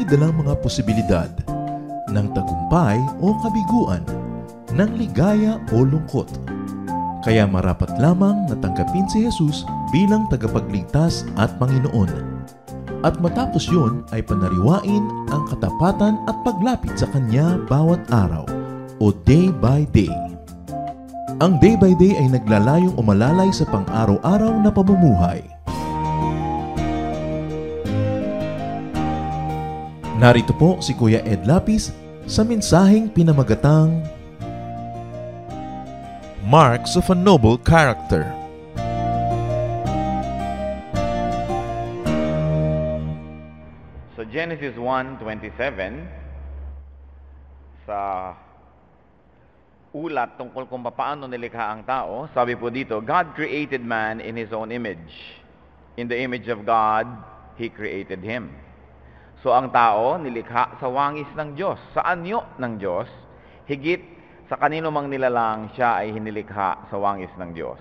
dalang mga posibilidad ng tagumpay o kabiguan, ng ligaya o lungkot. Kaya marapat lamang na tanggapin si Jesus bilang tagapagligtas at Panginoon. At matapos yun ay panariwain ang katapatan at paglapit sa Kanya bawat araw o day by day. Ang day by day ay naglalayong umalalay sa pang-araw-araw na pamumuhay. Narito po si Kuya Ed Lapis sa mensaheng pinamagatang Marks of a Noble Character. So Genesis 1:27, sa ulat tungkol kung paano nilikha ang tao, sabi po dito, God created man in His own image. In the image of God, He created him. So ang tao nilikha sa wangis ng Diyos, sa anyo ng Diyos, higit sa kanino mang nilalang siya ay hinilikha sa wangis ng Diyos.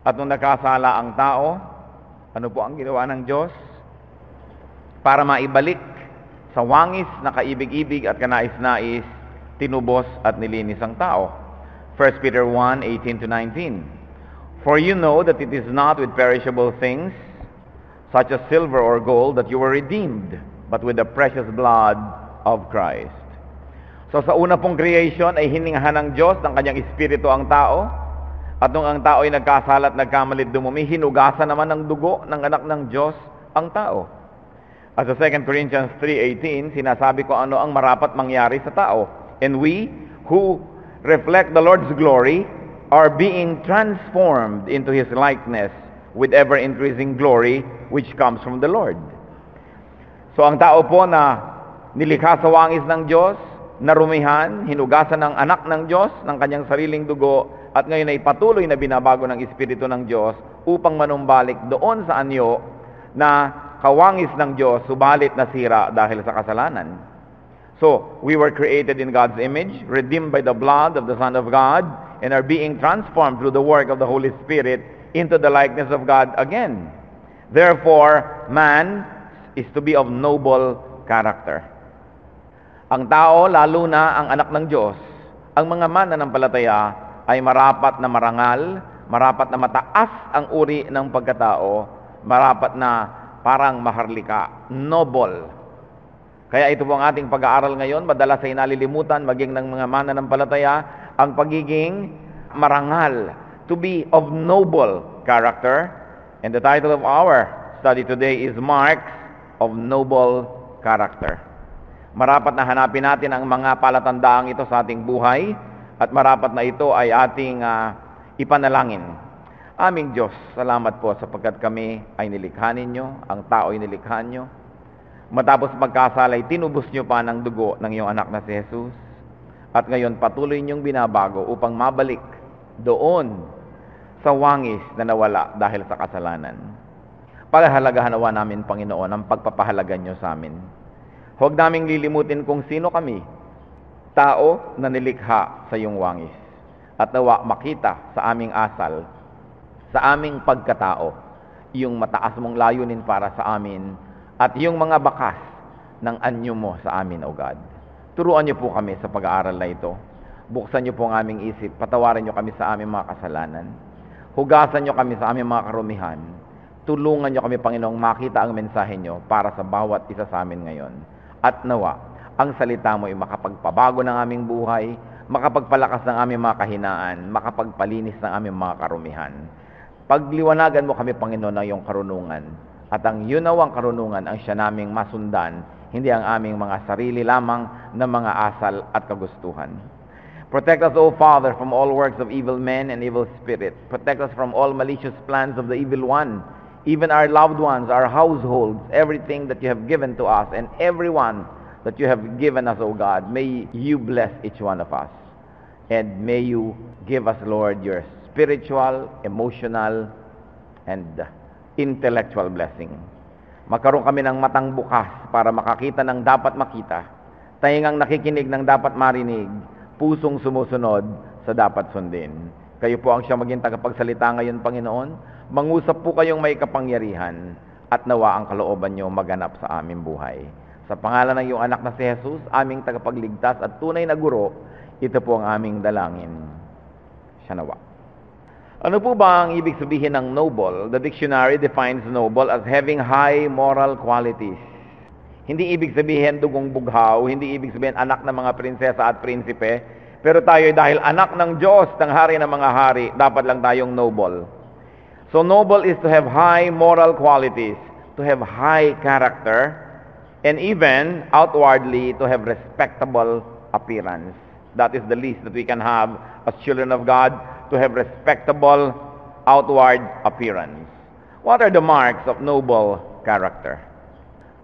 At nung nakasala ang tao, ano po ang ginawa ng Diyos? Para maibalik sa wangis na kaibig-ibig at kanais-nais, tinubos at nilinis ang tao. 1 Peter 1:18-19. For you know that it is not with perishable things, such as silver or gold, that you were redeemed, but with the precious blood of Christ. So sa una pong creation ay hiningahan ng Diyos ng kanyang espiritu ang tao, at nung ang tao ay nagkasala at nagkamalit dumumi, hinugasan naman ng dugo ng anak ng Diyos ang tao. At sa 2 Corinthians 3:18, sinasabi ko ano ang marapat mangyari sa tao. And we, who reflect the Lord's glory, are being transformed into His likeness with ever-increasing glory, which comes from the Lord. So ang tao po na nilikha sa wangis ng Diyos, narumihan, hinugasan ng anak ng Diyos, ng kanyang sariling dugo, at ngayon ay patuloy na binabago ng Espiritu ng Diyos upang manumbalik doon sa anyo na kawangis ng Diyos, subalit nasira dahil sa kasalanan. So, we were created in God's image, redeemed by the blood of the Son of God, and are being transformed through the work of the Holy Spirit into the likeness of God again. Therefore, man is to be of noble character. Ang tao, lalo na ang anak ng Diyos, ang mga mananampalataya ay marapat na marangal, marapat na mataas ang uri ng pagkatao, marapat na parang maharlika, noble. Kaya ito po ang ating pag-aaral ngayon, madalas ay nalilimutan, maging ng mga mananampalataya, ang pagiging marangal, to be of noble character. And the title of our study today is Marks of Noble Character. Marapat na hanapin natin ang mga palatandaang ito sa ating buhay, at marapat na ito ay ating ipanalangin. Aming Diyos, salamat po sapagkat kami ay nilikha ninyo, ang tao ay nilikha nyo. Matapos magkasalay, tinubos nyo pa ng dugo ng iyong anak na si Jesus. At ngayon patuloy niyong binabago upang mabalik doon sa wangis na nawala dahil sa kasalanan. Paghahalagahan nawa namin, Panginoon, ang pagpapahalaga niyo sa amin. Huwag naming lilimutin kung sino kami, tao na nilikha sa iyong wangis. At nawa makita sa aming asal, sa aming pagkatao, yung mataas mong layunin para sa amin, at yung mga bakas ng anyo mo sa amin, O God. Turuan niyo po kami sa pag-aaral na ito. Buksan niyo po ang aming isip. Patawarin niyo kami sa aming mga kasalanan. Hugasan niyo kami sa aming mga karumihan. Tulungan niyo kami, Panginoong, makita ang mensahe niyo para sa bawat isa sa amin ngayon. At nawa, ang salita mo ay makapagpabago ng aming buhay, makapagpalakas ng aming mga kahinaan, makapagpalinis ng aming mga karumihan. Pagliwanagan mo kami, Panginoon, ng iyong karunungan. At ang yunawang karunungan ang siya naming masundan, hindi ang aming mga sarili lamang na mga asal at kagustuhan. Protect us, O Father, from all works of evil men and evil spirits. Protect us from all malicious plans of the evil one, even our loved ones, our households, everything that you have given to us, and everyone that you have given us, O God. May you bless each one of us. And may you give us, Lord, your spiritual, emotional, and intellectual blessing. Magkaroon kami ng matang bukas para makakita ng dapat makita, taingang nakikinig ng dapat marinig, pusong sumusunod sa dapat sundin. Kayo po ang siya maging tagapagsalita ngayon, Panginoon. Mangusap po kayong may kapangyarihan at nawa ang kalooban niyo maganap sa aming buhay. Sa pangalan ng iyong anak na si Jesus, aming tagapagligtas at tunay na guro, ito po ang aming dalangin. Siya nawa. Ano po ba ang ibig sabihin ng noble? The dictionary defines noble as having high moral qualities. Hindi ibig sabihin dugong bughaw, hindi ibig sabihin anak ng mga prinsesa at prinsipe, pero tayo dahil anak ng Diyos, ng hari ng mga hari, dapat lang tayong noble. So noble is to have high moral qualities, to have high character, and even outwardly to have respectable appearance. That is the least that we can have as children of God, to have respectable outward appearance. What are the marks of noble character?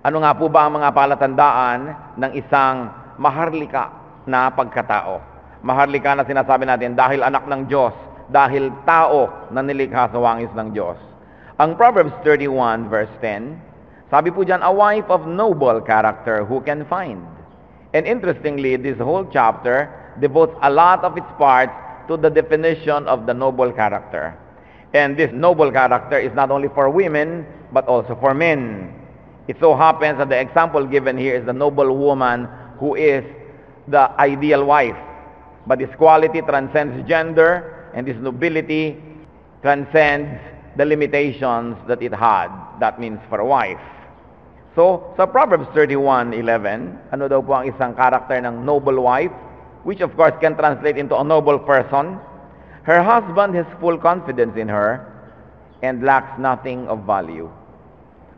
Ano nga po ba ang mga palatandaan ng isang maharlika na pagkatao? Maharlika na sinasabi natin dahil anak ng Diyos, dahil tao na nilikha sa wangis ng Diyos. Ang Proverbs 31 verse 10, sabi po dyan, a wife of noble character who can find. And interestingly, this whole chapter devotes a lot of its parts to the definition of the noble character. And this noble character is not only for women, but also for men. It so happens that the example given here is the noble woman who is the ideal wife. But this quality transcends gender, and this nobility transcends the limitations that it had. That means for a wife. So, sa Proverbs 31:11, ano daw po ang isang karakter ng noble wife, which of course can translate into a noble person? Her husband has full confidence in her and lacks nothing of value.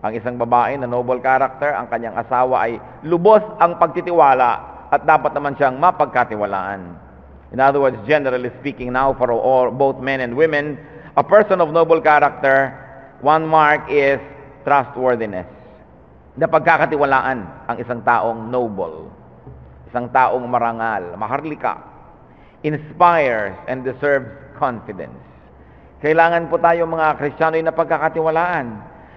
Ang isang babae na noble character, ang kanyang asawa ay lubos ang pagtitiwala at dapat naman siyang mapagkatiwalaan. In other words, generally speaking now for all, both men and women, a person of noble character, one mark is trustworthiness. Na pagkakatiwalaan ang isang taong noble, isang taong marangal, maharlika, inspires and deserves confidence. Kailangan po tayo mga Kristiyano na pagkakatiwalaan,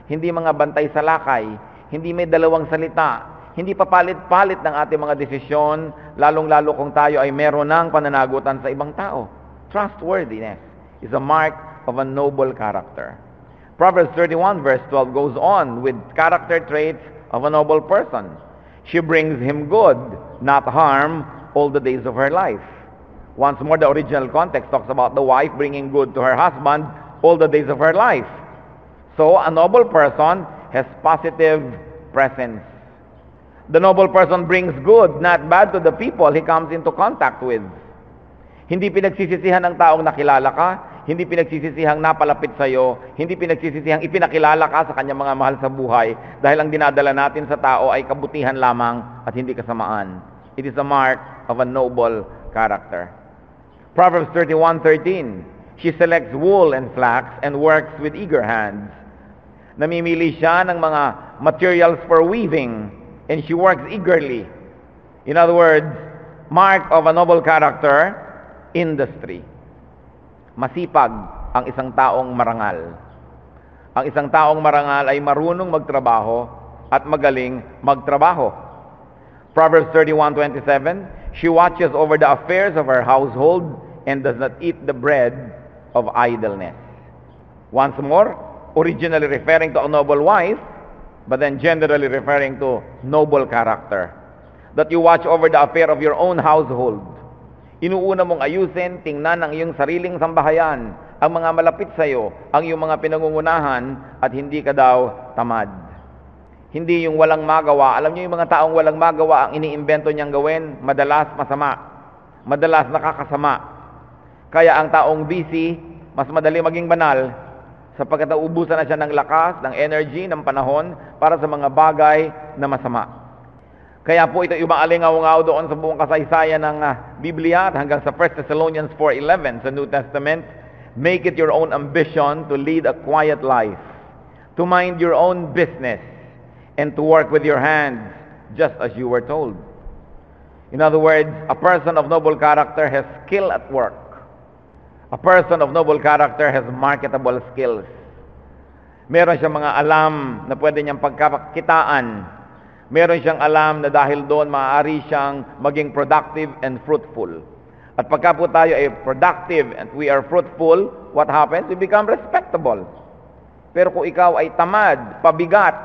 hindi mga bantay sa lakay, hindi may dalawang salita, hindi papalit-palit ng ating mga desisyon, lalong-lalo kung tayo ay meron ng pananagutan sa ibang tao. Trustworthiness is a mark of a noble character. Proverbs 31 verse 12 goes on with character traits of a noble person. She brings him good, not harm, all the days of her life. Once more, the original context talks about the wife bringing good to her husband all the days of her life. So, a noble person has positive presence. The noble person brings good, not bad, to the people he comes into contact with. Hindi pinagsisisihan ng taong nakilala ka, hindi pinagsisisihang napalapit sa iyo, hindi pinagsisisihang ipinakilala ka sa kanyang mga mahal sa buhay, dahil ang dinadala natin sa tao ay kabutihan lamang at hindi kasamaan. It is a mark of a noble character. Proverbs 31:13, she selects wool and flax and works with eager hands. Namimili siya ng mga materials for weaving, and she works eagerly. In other words, mark of a noble character, industry. Masipag ang isang taong marangal. Ang isang taong marangal ay marunong magtrabaho at magaling magtrabaho. Proverbs 31:27, she watches over the affairs of her household and does not eat the bread of idleness. Once more, originally referring to a noble wife, but then generally referring to noble character. That you watch over the affair of your own household. Inuuna mong ayusin, tingnan ang iyong sariling sambahayan, ang mga malapit sa iyo, ang iyong mga pinangungunahan, at hindi ka daw tamad. Hindi yung walang magawa. Alam niyo yung mga taong walang magawa, ang iniimbento niyang gawin, madalas masama. Madalas nakakasama. Kaya ang taong busy, mas madali maging banal, sapagkat naubusan na siya ng lakas, ng energy, ng panahon, para sa mga bagay na masama. Kaya po ito yung maalingaw-ngaw doon sa buong kasaysayan ng Biblia at hanggang sa 1 Thessalonians 4:11 sa New Testament, make it your own ambition to lead a quiet life, to mind your own business, and to work with your hands, just as you were told. In other words, a person of noble character has skill at work. A person of noble character has marketable skills. Meron siyang mga alam na pwede niyang pagkakitaan. Meron siyang alam na dahil doon maaari siyang maging productive and fruitful. At pagka po tayo ay productive and we are fruitful, what happens? We become respectable. Pero kung ikaw ay tamad, pabigat,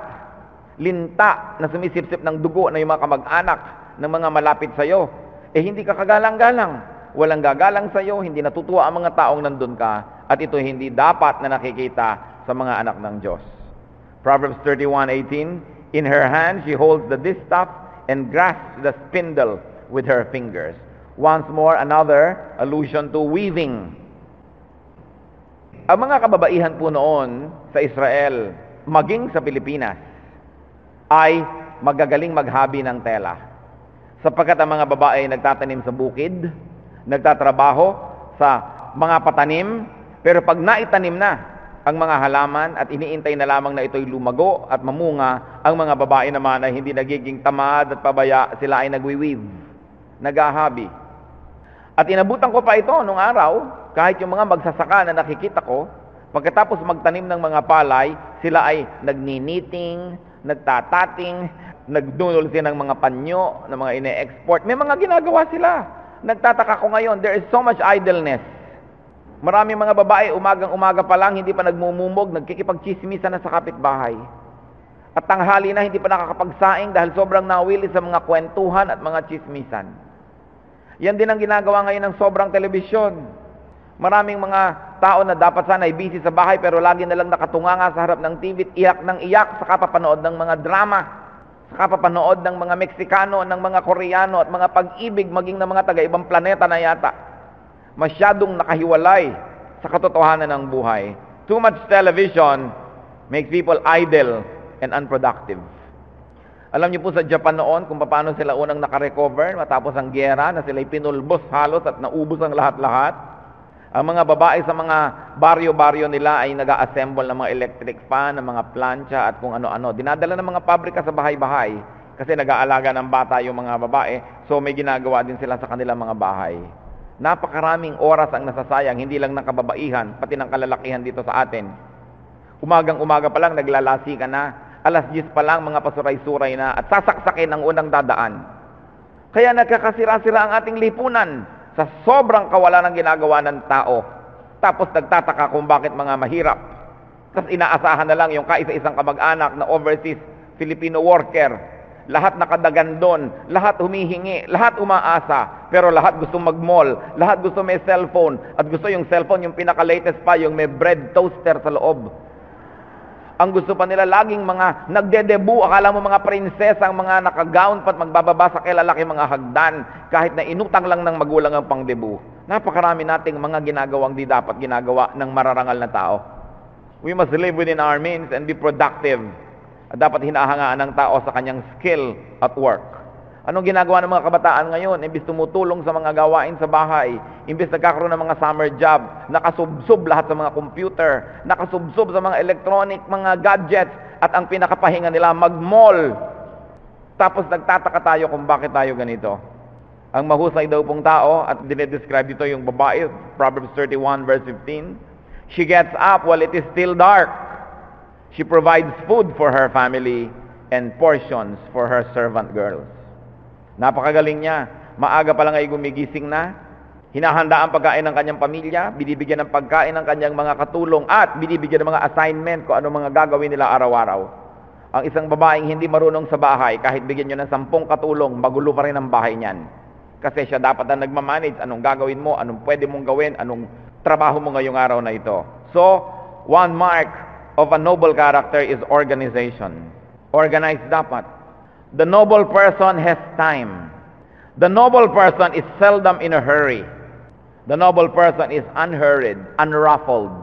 linta na sumisipsip ng dugo na yung mga kamag-anak ng mga malapit sa'yo, hindi ka kagalang-galang. Walang gagalang sa'yo, hindi natutuwa ang mga taong nandun ka, at ito hindi dapat na nakikita sa mga anak ng Diyos. Proverbs 31:18, in her hand she holds the distaff and grasps the spindle with her fingers. Once more, another allusion to weaving. Ang mga kababaihan po noon sa Israel, maging sa Pilipinas, ay magagaling maghabi ng tela. Sapagkat ang mga babae ay nagtatanim sa bukid, nagtatrabaho sa mga patanim, pero pag naitanim na ang mga halaman at iniintay na lamang na ito'y lumago at mamunga, ang mga babae naman ay hindi nagiging tamad at pabaya, sila ay nagwi-weave, naghahabi. At inabutan ko pa ito nung araw, kahit yung mga magsasaka na nakikita ko, pagkatapos magtanim ng mga palay, sila ay nagniniting, nagtatating, nagdunol sila ng mga panyo, ng mga ine-export. May mga ginagawa sila. Nagtataka ko ngayon, there is so much idleness. Maraming mga babae, umagang-umaga pa lang, hindi pa nagmumumog, nagkikipagchismisan na sa kapitbahay. At tanghali na, hindi pa nakakapagsaing dahil sobrang nawili sa mga kwentuhan at mga chismisan. Yan din ang ginagawa ngayon ng sobrang telebisyon. Maraming mga tao na dapat sana ay busy sa bahay pero lagi na lang nakatunganga sa harap ng TV at iyak ng iyak sa kapapanood ng mga drama, sa kapapanood ng mga Meksikano, ng mga Koreano at mga pag-ibig maging ng mga taga-ibang planeta na yata. Masyadong nakahiwalay sa katotohanan ng buhay. Too much television makes people idle and unproductive. Alam niyo po sa Japan noon kung paano sila unang nakarecover matapos ang gyera na sila'y pinulbos halos at naubos ang lahat-lahat. Ang mga babae sa mga baryo-baryo nila ay nag-a-assemble ng mga electric fan, ng mga plancha at kung ano-ano. Dinadala ng mga pabrika sa bahay-bahay kasi nag-aalaga ng bata yung mga babae, so may ginagawa din sila sa kanilang mga bahay. Napakaraming oras ang nasasayang, hindi lang ng kababaihan, pati ng kalalakihan dito sa atin. Umagang-umaga pa lang, naglalasi ka na. Alas 10 pa lang, mga pasuray-suray na at sasaksakin ang unang dadaan. Kaya nagkakasira-sira ang ating lipunan sa sobrang kawalan ng ginagawa ng tao. Tapos nagtataka kung bakit mga mahirap. Tapos inaasahan na lang yung kaisa-isang kamag-anak na overseas Filipino worker. Lahat nakadagan doon, lahat humihingi, lahat umaasa, pero lahat gusto mag-mall, lahat gusto may cellphone, at gusto yung cellphone, yung pinaka-latest pa, yung may bread toaster sa loob. Ang gusto pa nila laging mga nagde-debut, akala mo mga prinsesa, ang mga nakagown pa't magbababa sa kilalaki mga hagdan, kahit na inutang lang ng magulang ang pang-debut. Napakarami nating mga ginagawang di dapat ginagawa ng mararangal na tao. We must live within our means and be productive. At dapat hinahangaan ng tao sa kanyang skill at work. Anong ginagawa ng mga kabataan ngayon? Imbis tumutulong sa mga gawain sa bahay, imbis nagkakaroon ng mga summer job, nakasubsob lahat sa mga computer, nakasubsob sa mga electronic, mga gadgets, at ang pinakapahinga nila mag-mall. Tapos nagtataka tayo kung bakit tayo ganito. Ang mahusay daw pong tao, at dinedescribe dito yung babae, Proverbs 31 verse 15, she gets up while it is still dark. She provides food for her family and portions for her servant girls. Napakagaling niya. Maaga pa lang ay gumigising na. Hinahanda ang pagkain ng kanyang pamilya, binibigyan ng pagkain ng kanyang mga katulong, at binibigyan ng mga assignment kung ano mga gagawin nila araw-araw. Ang isang babaeng hindi marunong sa bahay, kahit bigyan nyo ng 10 katulong, magulo pa rin ang bahay niyan. Kasi siya dapat na nagmamanage, anong gagawin mo, anong pwede mong gawin, anong trabaho mo ngayong araw na ito. So, one mark of a noble character is organization. Organized dapat. The noble person has time. The noble person is seldom in a hurry. The noble person is unhurried, unruffled,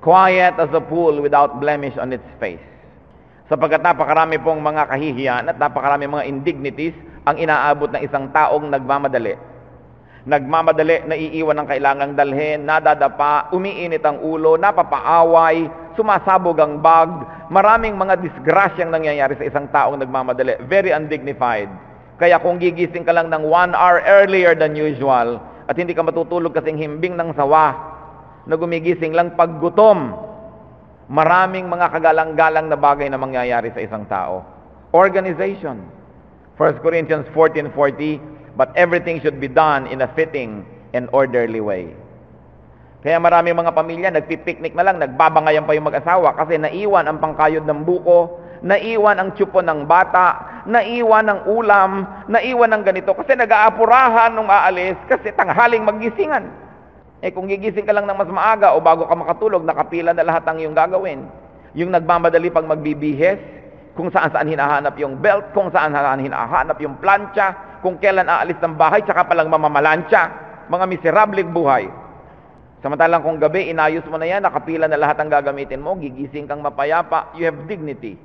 quiet as a pool without blemish on its face. Sapagkat napakarami pong mga kahihiyan at napakarami mga indignities ang inaabot ng isang taong nagmamadali. Nagmamadali, naiiwan ang kailangang dalhin, nadadapa, umiinit ang ulo, napapaaway, sumasabog ang bag. Maraming mga disgrasyang nangyayari sa isang taong nagmamadali. Very undignified. Kaya kung gigising ka lang ng 1 hour earlier than usual at hindi ka matutulog kasing himbing ng sawa na gumigising lang pag gutom, maraming mga kagalang-galang na bagay na mangyayari sa isang tao. Organization. 1 Corinthians 14:40, but everything should be done in a fitting and orderly way. Kaya maraming mga pamilya, nagpipiknik na lang, nagbabangayan pa yung mag-asawa kasi naiwan ang pangkayod ng buko, naiwan ang tsupo ng bata, naiwan ang ulam, naiwan ang ganito, kasi nag-aapurahan nung aalis, kasi tanghaling maggisingan. Kung gigising ka lang ng mas maaga o bago ka makatulog, nakapila na lahat ang iyong gagawin. Yung nagmamadali pag magbibihes, kung saan-saan hinahanap yung belt, kung saan-saan hinahanap yung plancha, kung kailan aalis ng bahay, tsaka palang mamamalansya. Mga miserabling buhay. Samantalang kung gabi, inayos mo na yan, nakapila na lahat ang gagamitin mo, gigising kang mapayapa, you have dignity.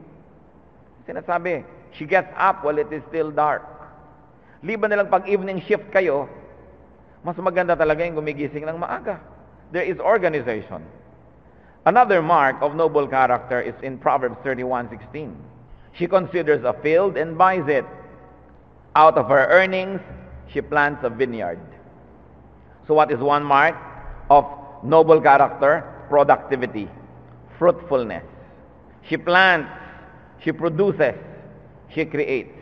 Sinasabi, she gets up while it is still dark. Liban na lang pag evening shift kayo, mas maganda talaga yung gumigising ng maaga. There is organization. Another mark of noble character is in Proverbs 31:16. She considers a field and buys it. Out of her earnings, she plants a vineyard. So what is one mark of noble character? Productivity, fruitfulness. She plants, she produces, she creates.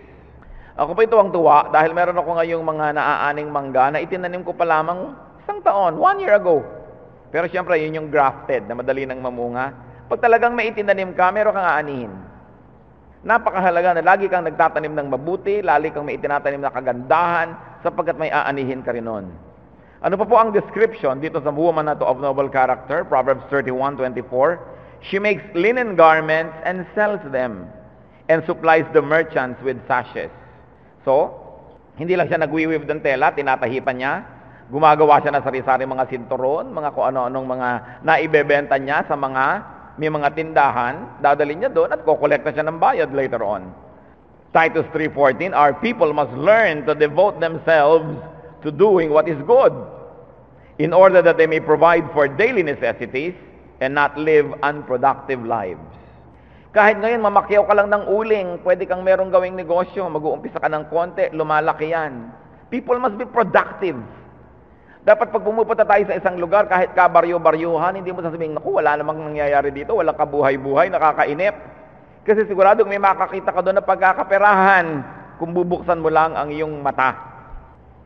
Ako pa ito ang tuwa dahil meron ako ngayong mga naaaning mangga na itinanim ko pa lamang 1 taon, 1 year ago. Pero siyempre, yun yung grafted na madali nang mamunga. Pag talagang may itinanim ka, meron kang aanihin. Napakahalaga na lagi kang nagtatanim ng mabuti, lagi kang may itinatanim na kagandahan, sapagkat may aanihin ka rin nun. Ano pa po ang description dito sa woman na to of noble character? Proverbs 31:24. She makes linen garments and sells them, and supplies the merchants with sashes. So, hindi lang siya nagwiweave ng tela, tinatahipan niya, gumagawa siya ng sari-sari mga sinturon, mga kung ano-anong mga naibebenta niya sa mga may mga tindahan, dadalhin niya doon at kokolekta siya ng bayad later on. Titus 3:14, our people must learn to devote themselves to doing what is good, in order that they may provide for daily necessities and not live unproductive lives. Kahit ngayon mamakyaw ka lang ng uling, pwede kang merong gawing negosyo, mag-uumpisa ka ng konti, lumalaki yan. People must be productive. Dapat pag pumupunta tayo sa isang lugar, kahit kabaryo-baryuhan, hindi mo sasabihin, naku, wala namang nangyayari dito, walang kabuhay-buhay, nakakainip. Kasi siguradong may makakita ka doon na pagkakaperahan kung bubuksan mo lang ang iyong mata.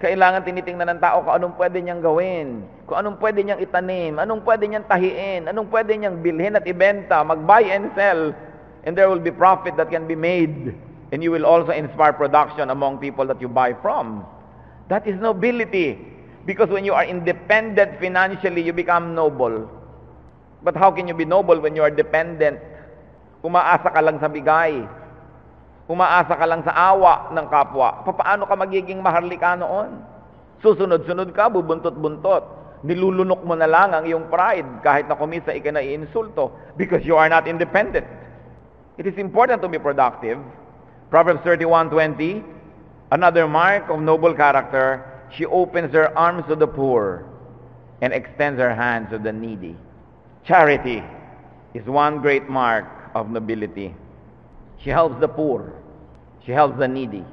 Kailangan tinitingnan ng tao kung anong pwede niyang gawin, kung anong pwede niyang itanim, anong pwede niyang tahiin, anong pwede niyang bilhin at ibenta, mag-buy and sell, and there will be profit that can be made, and you will also inspire production among people that you buy from. That is nobility, because when you are independent financially, you become noble. But how can you be noble when you are dependent? Umaasa ka lang sa bigay. Umaasa ka lang sa awa ng kapwa. Paano ka magiging maharlika noon? Susunod-sunod ka, bubuntot-buntot. Nilulunok mo na lang ang iyong pride kahit na kumisa ikinaiinsulto because you are not independent. It is important to be productive. Proverbs 31:20, another mark of noble character, she opens her arms to the poor and extends her hands to the needy. Charity is one great mark of nobility. She helps the poor. She helps the needy.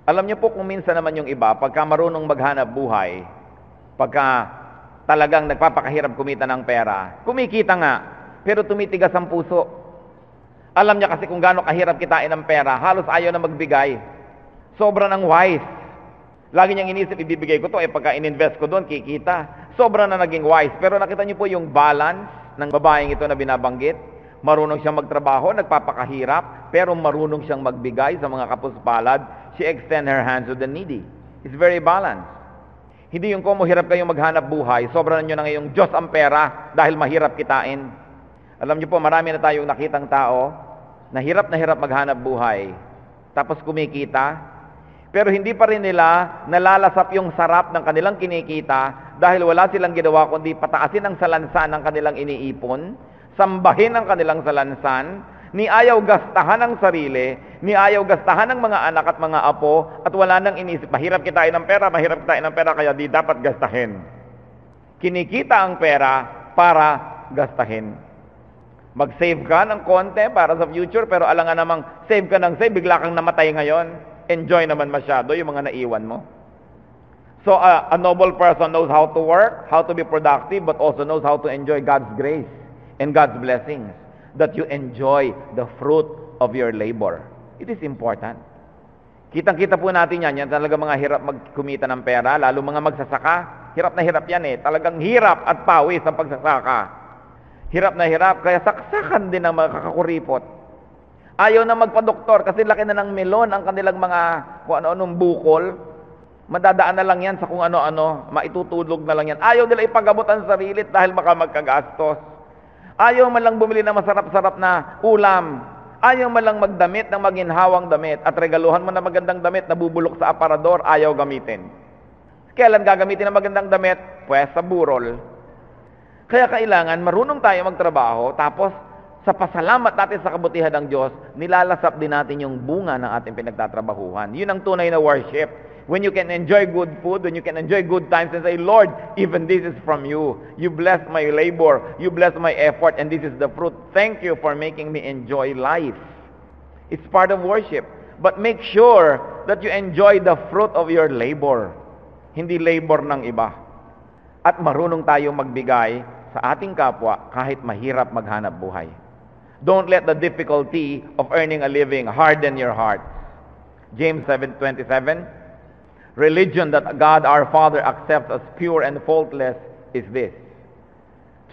Alam niyo po kung minsan naman yung iba, pagka marunong maghanap buhay, pagka talagang nagpapakahirap kumita ng pera, kumikita nga, pero tumitigas ang puso. Alam niya kasi kung gaano kahirap kitain ng pera, halos ayaw na magbigay. Sobra ng wise. Lagi niyang inisip, ibibigay ko to, pagka in-invest ko doon, kikita. Sobra na naging wise. Pero nakita niyo po yung balance ng babaeng ito na binabanggit. Marunong siyang magtrabaho, nagpapakahirap, pero marunong siyang magbigay sa mga kapuspalad. She extends her hands to the needy. It's very balanced. Hindi yung kung mahirap kayong maghanap buhay, sobra na nyo na ngayong Diyos ang pera dahil mahirap kitain. Alam niyo po, marami na tayong nakitang tao na hirap maghanap buhay, tapos kumikita, pero hindi pa rin nila nalalasap yung sarap ng kanilang kinikita dahil wala silang ginawa kundi pataasin ang salansan ng kanilang iniipon, sambahin ang kanilang salansan, ni ayaw gastahan ang sarili, ni ayaw gastahan ng mga anak at mga apo, at wala nang inisip, mahirap kitain ng pera, kaya di dapat gastahin. Kinikita ang pera para gastahin. Mag-save ka ng konti para sa future, pero alangan namang save ka ng save, bigla kang namatay ngayon, enjoy naman masyado yung mga naiwan mo. So a noble person knows how to work, how to be productive, but also knows how to enjoy God's grace and God's blessings, that you enjoy the fruit of your labor. It is important. Kitang-kita po natin yan talaga mga hirap magkumita ng pera, lalo mga magsasaka, hirap na hirap yan talagang hirap at pawis ang pagsasaka. Hirap na hirap, kaya saksakan din ang mga kakakuripot. Ayaw na magpa-doktor kasi laki na ng melon ang kanilang mga kung ano-anong bukol. Madadaan na lang yan sa kung ano-ano, maitutulog na lang yan. Ayaw nila ipagamot ang sarili dahil baka magkagastos. Ayaw man lang bumili ng masarap-sarap na ulam. Ayaw man lang magdamit ng maginhawang damit at regaluhan mo na magandang damit na bubulok sa aparador, ayaw gamitin. Kailan gagamitin ang magandang damit? Pues sa burol. Kaya kailangan marunong tayo magtrabaho, tapos sa pasalamat natin sa kabutihan ng Diyos, nilalasap din natin yung bunga ng ating pinagtatrabahuhan. Yun ang tunay na worship. When you can enjoy good food, when you can enjoy good times and say, Lord, even this is from you. You bless my labor, you bless my effort, and this is the fruit. Thank you for making me enjoy life. It's part of worship. But make sure that you enjoy the fruit of your labor. Hindi labor ng iba. At marunong tayong magbigay sa ating kapwa kahit mahirap maghanap buhay. Don't let the difficulty of earning a living harden your heart. James 7:27, religion that God our Father accepts as pure and faultless is this: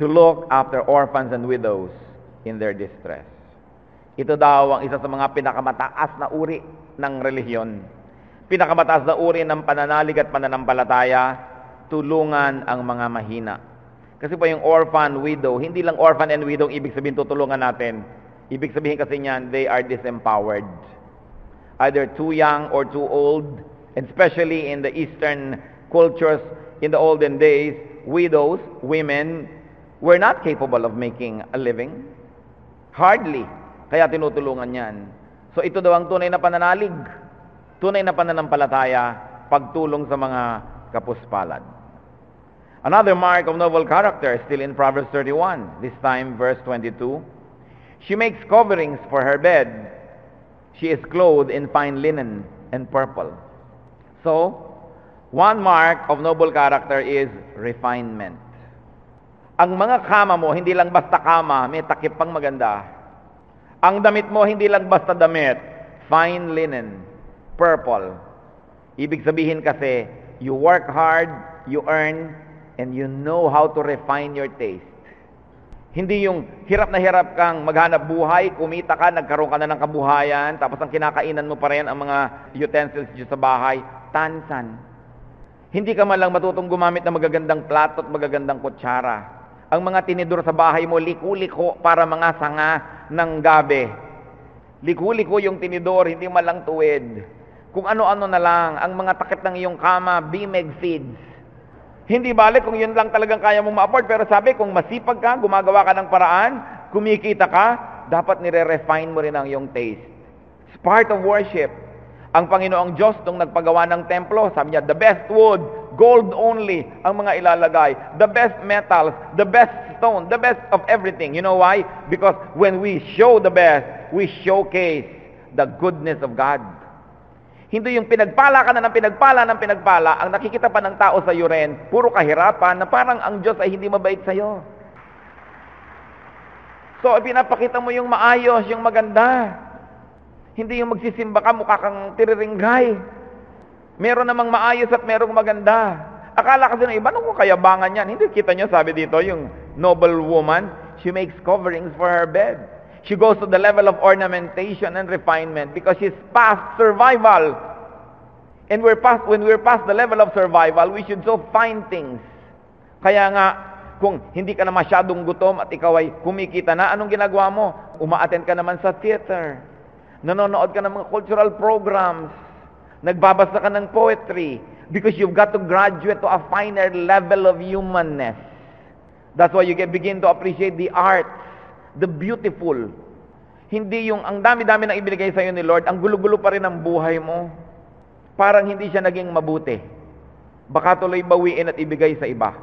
to look after orphans and widows in their distress. Ito daw ang isa sa mga pinakamataas na uri ng relihiyon. Pinakamataas na uri ng pananalig at pananampalataya, tulungan ang mga mahina. Kasi po yung orphan, widow, hindi lang orphan and widow ibig sabihin tutulungan natin. Ibig sabihin kasi niyan, they are disempowered. Either too young or too old. And especially in the Eastern cultures, in the olden days, widows, women, were not capable of making a living. Hardly. Kaya tinutulungan yan. So ito daw ang tunay na pananalig, tunay na pananampalataya, pagtulong sa mga kapuspalad. Another mark of noble character, still in Proverbs 31, this time verse 22. She makes coverings for her bed. She is clothed in fine linen and purple. So, one mark of noble character is refinement. Ang mga kama mo, hindi lang basta kama, may takip pang maganda. Ang damit mo, hindi lang basta damit, fine linen, purple. Ibig sabihin kasi, you work hard, you earn, and you know how to refine your taste. Hindi yung hirap na hirap kang maghanap buhay, kumita ka, nagkaroon ka na ng kabuhayan, tapos ang kinakainan mo pa rin ang mga utensils dito sa bahay, tansan. Hindi ka man lang matutong gumamit ng magagandang plato at magagandang kutsara. Ang mga tinidor sa bahay mo, liku-liko para mga sanga ng gabi. Liku-liko yung tinidor, hindi man lang tuwid. Kung ano-ano na lang, ang mga takip ng iyong kama, bimeg feeds. Hindi balik kung yun lang talagang kaya mong ma-afford, pero sabi, kung masipag ka, gumagawa ka ng paraan, kumikita ka, dapat nire-refine mo rin ang iyong taste. It's part of worship. Ang Panginoong Diyos, nung nagpagawa ng templo, sabi niya, the best wood, gold only, ang mga ilalagay. The best metals, the best stone, the best of everything. You know why? Because when we show the best, we showcase the goodness of God. Hindi yung pinagpala ka na ng pinagpala, ang nakikita pa ng tao sa iyo rin, puro kahirapan, na parang ang Diyos ay hindi mabait sa iyo. So, pinapakita mo yung maayos, yung maganda. Hindi yung magsisimba ka, mukha kang tiriringgay. Meron namang maayos at merong maganda. Akala kasi ng iba, nung kayabangan yan. Hindi, kita nyo, sabi dito, yung noble woman, she makes coverings for her bed. She goes to the level of ornamentation and refinement because she's past survival. And when we're past the level of survival, we should so find things. Kaya nga, kung hindi ka na masyadong gutom at ikaw ay kumikita na, anong ginagawa mo? Uma-attend ka naman sa theater. Nanonood ka ng mga cultural programs. Nagbabasa ka ng poetry. Because you've got to graduate to a finer level of humanness. That's why you begin to appreciate the arts, the beautiful. Hindi yung ang dami-dami na ibinigay sa iyo ni Lord, ang gulo-gulo pa rin ang buhay mo. Parang hindi siya naging mabuti. Baka tuloy bawiin at ibigay sa iba.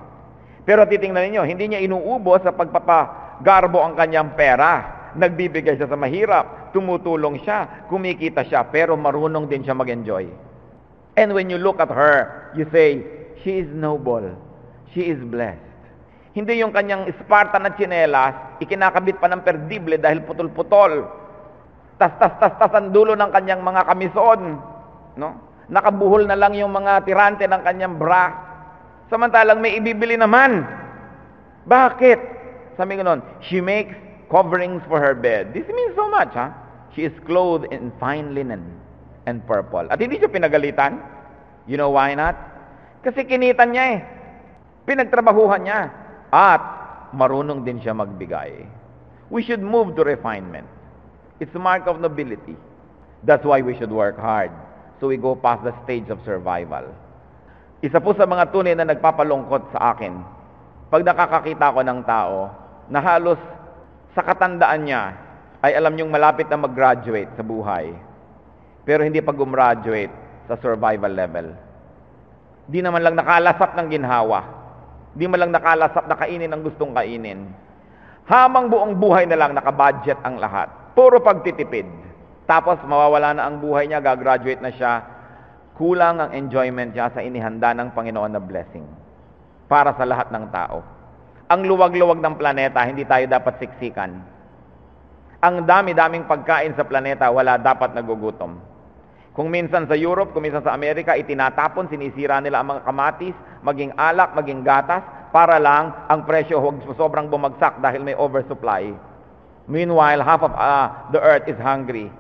Pero titingnan ninyo, hindi niya inuubos sa pagpapagarbo ang kanyang pera. Nagbibigay siya sa mahirap, tumutulong siya, kumikita siya, pero marunong din siya mag-enjoy. And when you look at her, you say, she is noble. She is blessed. Hindi yung kanyang Spartan na tsinelas, ikinakabit pa ng perdible dahil putol-putol. Tas ang dulo ng kanyang mga kamison. No? Nakabuhol na lang yung mga tirante ng kanyang bra. Samantalang may ibibili naman. Bakit? Sabi ko noon, she makes coverings for her bed. This means so much, ha? She is clothed in fine linen and purple. At hindi siya pinagalitan. You know why not? Kasi kinitan niya eh. Pinagtrabahuhan niya. At marunong din siya magbigay. We should move to refinement. It's a mark of nobility. That's why we should work hard. So we go past the stage of survival. Isa po sa mga tunay na nagpapalungkot sa akin, pag nakakakita ko ng tao na halos sa katandaan niya ay alam niyong malapit na mag-graduate sa buhay, pero hindi pa gumraduate sa survival level. Di naman lang nakalasap ng ginhawa. Di man lang nakalasap na kainin ang gustong kainin. Hamang buong buhay na lang nakabudget ang lahat. Puro pagtitipid. Tapos mawawala na ang buhay niya, gagraduate na siya. Kulang ang enjoyment niya sa inihanda ng Panginoon na blessing para sa lahat ng tao. Ang luwag-luwag ng planeta, hindi tayo dapat siksikan. Ang dami-daming pagkain sa planeta, wala dapat nagugutom. Kung minsan sa Europe, kung minsan sa Amerika, itinatapon, sinisira nila ang mga kamatis, maging alak, maging gatas, para lang ang presyo huwag sobrang bumagsak dahil may oversupply. Meanwhile, half of the earth is hungry.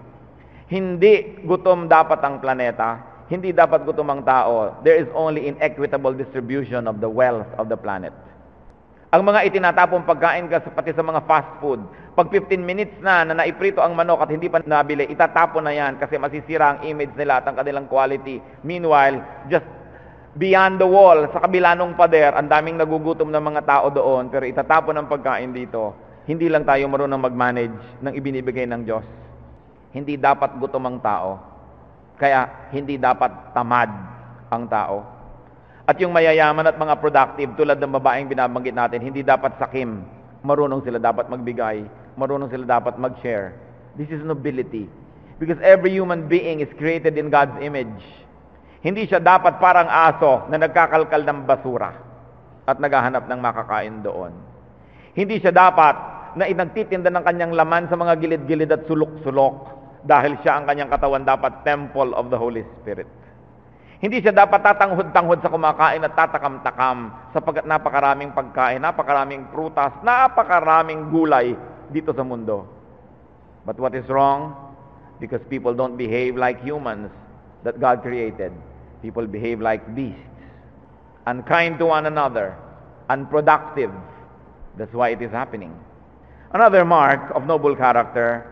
Hindi gutom dapat ang planeta. Hindi dapat gutom ang tao. There is only inequitable distribution of the wealth of the planet. Ang mga itinatapong pagkain pati sa mga fast food, pag 15 minutes na naiprito ang manok at hindi pa nabili, itatapon na yan kasi masisira ang image nila at ang kanilang quality. Meanwhile, just beyond the wall, sa kabila ng pader, ang daming nagugutom ng mga tao doon, pero itatapon ang pagkain dito. Hindi lang tayo marunong mag-manage ng ibinibigay ng Diyos. Hindi dapat gutom ang tao. Kaya hindi dapat tamad ang tao. At yung mayayaman at mga productive, tulad ng babaeng binabanggit natin, hindi dapat sakim. Marunong sila dapat magbigay. Marunong sila dapat mag-share. This is nobility. Because every human being is created in God's image. Hindi siya dapat parang aso na nagkakalkal ng basura at naghahanap ng makakain doon. Hindi siya dapat na nagtitinda ng kanyang laman sa mga gilid-gilid at sulok-sulok dahil siya ang kanyang katawan dapat temple of the Holy Spirit. Hindi siya dapat tatanghod-tanghod sa kumakain at tatakam-takam sapagkat napakaraming pagkain, napakaraming prutas, napakaraming gulay dito sa mundo. But what is wrong? Because people don't behave like humans that God created. People behave like beasts, unkind to one another, unproductive. That's why it is happening. Another mark of noble character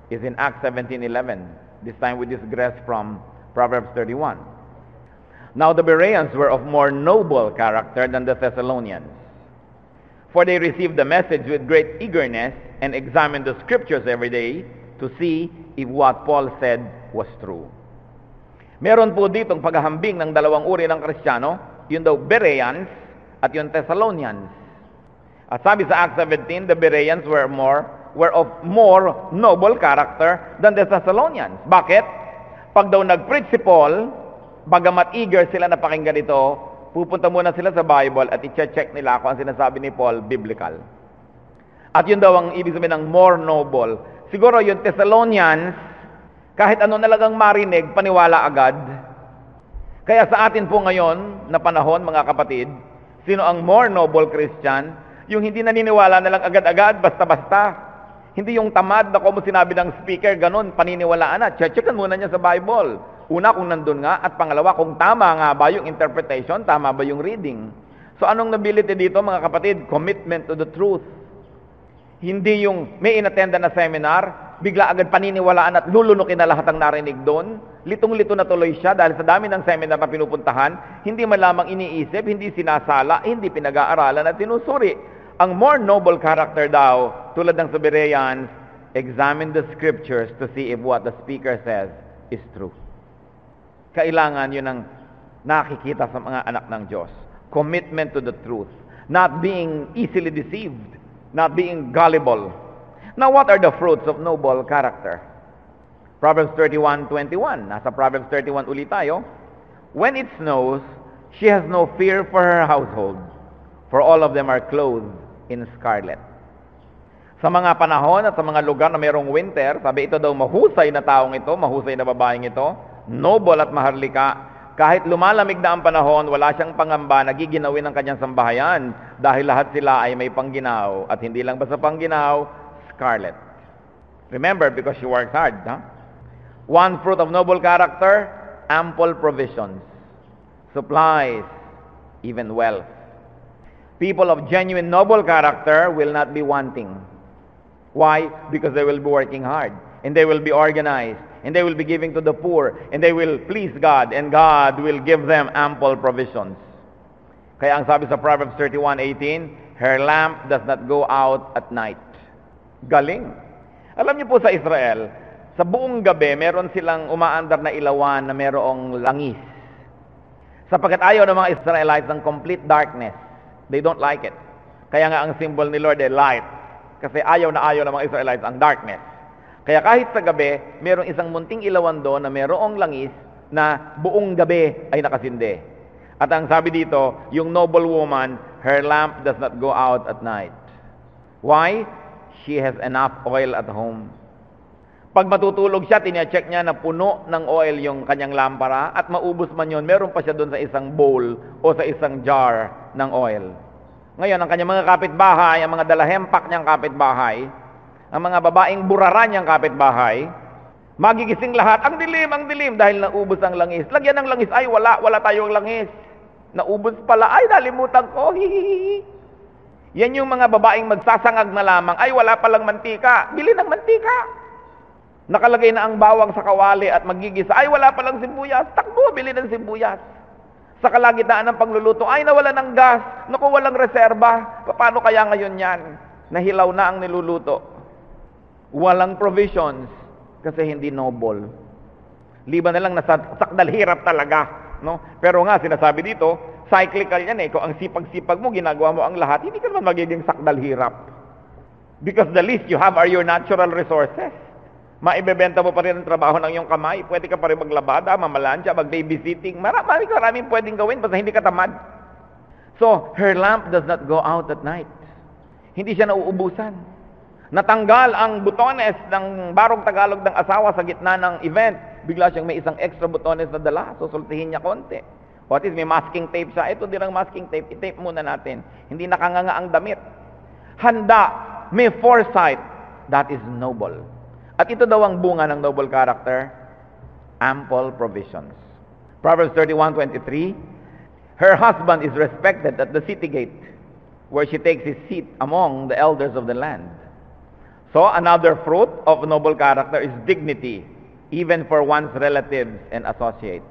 is in Acts 17:11. This time we digress from Proverbs 31. Now the Bereans were of more noble character than the Thessalonians, for they received the message with great eagerness and examined the scriptures every day to see if what Paul said was true. Meron po ditong paghahambing ng dalawang uri ng Kristiyano, yun daw Bereans at yung Thessalonians. At sabi sa Acts 17, the Bereans were of more noble character than the Thessalonians. Bakit? Pag daw nag-preach si Paul, bagamat eager sila na pakinggan ito, pupunta muna sila sa Bible at i-check nila kung ang sinasabi ni Paul biblical. At yun daw ang ibig sabihin ng more noble. Siguro yung Thessalonians, kahit ano nalagang marinig, paniwala agad. Kaya sa atin po ngayon na panahon, mga kapatid, sino ang more noble Christian? Yung hindi naniniwala na lang agad-agad, basta-basta. Hindi yung tamad na kung sinabi ng speaker, ganun, paniniwalaan na. Checkan muna niya sa Bible. Una, kung nandun nga. At pangalawa, kung tama nga ba yung interpretation, tama ba yung reading. So anong nobility dito, mga kapatid? Commitment to the truth. Hindi yung may inattenda na seminar, bigla agad paniniwalaan at lulunukin na lahat ang narinig doon. Litong-lito na tuloy siya dahil sa dami ng seminar na pinupuntahan, hindi man lamang iniisip, hindi sinasala, hindi pinag-aaralan at sinusuri. Ang more noble character daw, tulad ng sa Bereans, examine the scriptures to see if what the speaker says is true. Kailangan yun ang nakikita sa mga anak ng Diyos. Commitment to the truth. Not being easily deceived. Not being gullible. Now, what are the fruits of noble character? Proverbs 31:21. Nasa Proverbs 31 ulit tayo. When it snows, she has no fear for her household, for all of them are clothed in scarlet. Sa mga panahon at sa mga lugar na mayroong winter, sabi ito daw mahusay na taong ito, mahusay na babaeng ito, noble at maharlika. Kahit lumalamig na ang panahon, wala siyang pangamba na giginawin ng kanyang sambahayan dahil lahat sila ay may pangginaw at hindi lang basta pangginaw, scarlet. Remember, because she works hard. Huh? One fruit of noble character, ample provisions, supplies, even wealth. People of genuine noble character will not be wanting. Why? Because they will be working hard, and they will be organized, and they will be giving to the poor, and they will please God, and God will give them ample provisions. Kaya ang sabi sa Proverbs 31:18, her lamp does not go out at night. Galing. Alam niyo po sa Israel, sa buong gabi, meron silang umaandar na ilawan na merong langis. Sapagkat ayaw ng mga Israelites ng complete darkness. They don't like it. Kaya nga ang symbol ni Lord ay light. Kasi ayaw na ayaw ng mga Israelites ang darkness. Kaya kahit sa gabi, merong isang munting ilawan doon na merong langis na buong gabi ay nakasindi. At ang sabi dito, yung noble woman, her lamp does not go out at night. Why? She has enough oil at home. Pag matutulog siya, tine-check niya na puno ng oil yung kanyang lampara at maubos man yun, meron pa siya doon sa isang bowl o sa isang jar ng oil. Ngayon, ang kanyang mga kapitbahay, ang mga dalahempak niyang kapitbahay, ang mga babaeng buraran niyang kapitbahay, magigising lahat, ang dilim, dahil naubos ang langis. Lagyan ng langis, ay wala tayong langis. Naubos pala, ay nalimutan ko, hihihi. Yan yung mga babaeng magsasangag na lamang, ay wala palang mantika, bili ng mantika. Nakalagay na ang bawang sa kawali at magigisa, ay wala palang sibuyas, takbo, bili ng sibuyas. Sa kalagitnaan ng pagluluto, ay nawala ng gas, naku, walang reserba, paano kaya ngayon yan? Nahilaw na ang niluluto. Walang provisions, kasi hindi noble. Liban na lang nasa sakdal hirap talaga. No? Pero nga, sinasabi dito, cyclical yan eh. Kung ang sipag-sipag mo, ginagawa mo ang lahat, hindi ka naman magiging sakdal hirap. Because the least you have are your natural resources. Maibebenta mo pa rin ang trabaho ng iyong kamay. Pwede ka pa rin maglabada, mamalansya, mag-babysitting. Maraming pwedeng gawin basta hindi ka tamad. So, her lamp does not go out at night. Hindi siya nauubusan. Natanggal ang butones ng barong Tagalog ng asawa sa gitna ng event. Bigla siyang may isang extra butones na dala. Susultihin niya konti. What is, may masking tape siya. Ito din ang masking tape. I-tape muna natin. Hindi nakanganga ang damit. Handa. May foresight. That is noble. At ito daw ang bunga ng noble character, ample provisions. Proverbs 31:23, her husband is respected at the city gate, where she takes his seat among the elders of the land. So, another fruit of noble character is dignity, even for one's relatives and associates.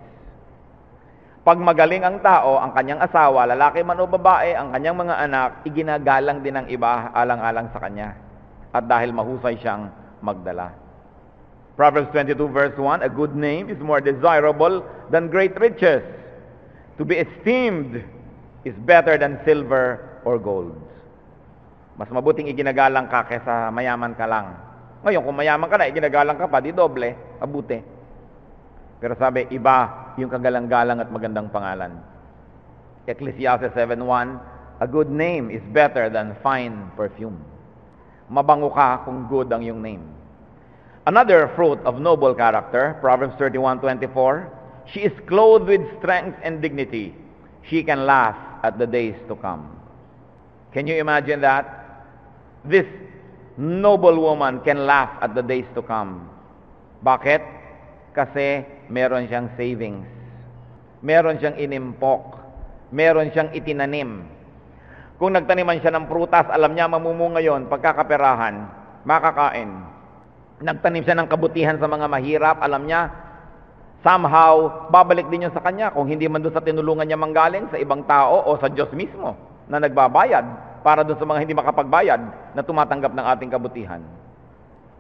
Pag magaling ang tao, ang kanyang asawa, lalaki man o babae, ang kanyang mga anak, iginagalang din ng iba alang-alang sa kanya. At dahil mahusay siyang magdala. Proverbs 22:1, a good name is more desirable than great riches. To be esteemed is better than silver or gold. Mas mabuting iginagalang ka kaysa mayaman ka lang. Ngayon, kung mayaman ka na, iginagalang ka pa, di doble, mabuti. Pero sabi, iba yung kagalang-galang at magandang pangalan. Ecclesiastes 7:1, a good name is better than fine perfume. Mabango ka kung good ang iyong name. Another fruit of noble character, Proverbs 31:24, she is clothed with strength and dignity. She can laugh at the days to come. Can you imagine that? This noble woman can laugh at the days to come. Bakit? Kasi meron siyang savings. Meron siyang inimpok. Meron siyang itinanim. Kung nagtaniman siya ng prutas, alam niya mamumunga yon, pagkakaperahan, makakain. Nagtanim siya ng kabutihan sa mga mahirap, alam niya, somehow, babalik din yun sa kanya. Kung hindi man doon sa tinulungan niya manggaling, sa ibang tao o sa Diyos mismo na nagbabayad para doon sa mga hindi makapagbayad na tumatanggap ng ating kabutihan.